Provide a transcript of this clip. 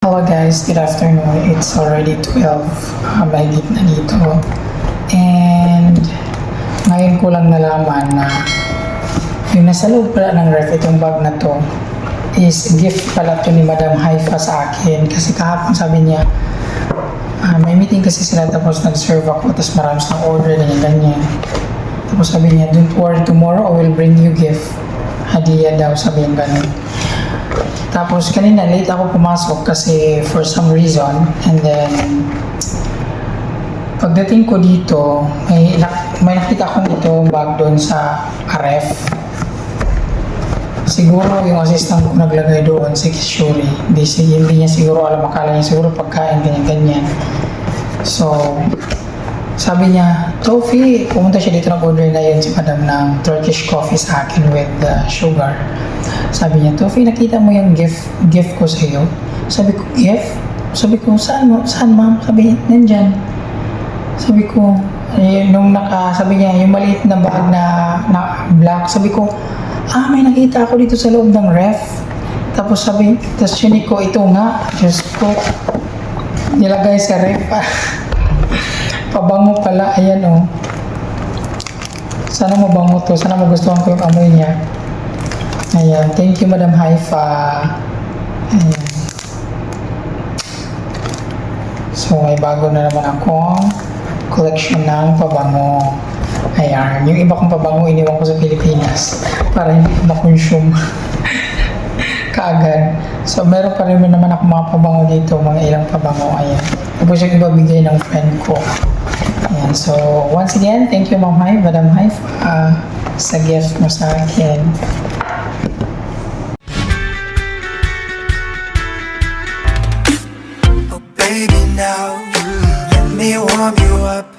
Hello guys, good afternoon. It's already 12, mahigit na dito. And ngayon ko lang nalaman na yung nasa loob pala ng ref, itong bag na to, is gift pala to ni Madam Haifa sa akin. Kasi kahapon sabi niya, may meeting kasi sila tapos nag-serve ako, tapos marami silang order, ganyan. Tapos sabi niya, don't worry, tomorrow I will bring you gift. Hadiah daw, sabi niya ganun. Tapos kanina late ako pumasok kasi for some reason, and then pagdating ko dito may nakita akong ito bag doon sa ref. Siguro yung assistant ko naglagay doon si Kishuri, hindi niya siguro alam, akala niya siguro pagkain ganyan. So sabi niya, Tofi, pumunta siya dito, nag-order na yun si madam ng Turkish coffee sa akin with sugar. Sabi niya, Tofi, nakita mo yung gift ko sa iyo? Sabi ko, gift? Sabi ko, saan ma'am? Sabi niya, nandyan. Sabi ko, sabi niya, yung maliit na bag na black. Sabi ko, may nakita ako dito sa loob ng ref. Tapos sinig ko, ito nga, Diyos ko, nilagay sa ref. Pabango pala, ayan oh. Sana mabango to, sana magustuhan ko yung amoy niya. Ayan, thank you Madam Haifa. Ayan. So may bago na naman akong collection ng pabango. Ayan, yung iba kong pabango iniwan ko sa Pilipinas para hindi ko ma-consume kaagad. So meron pa rin naman ako mga pabango dito, mga ilang pabango. Ayan, tapos yung iba bigay ng friend ko. Ayan, so once again, thank you Madam Haifa sa gift mo sa akin. Baby, now let me warm you up.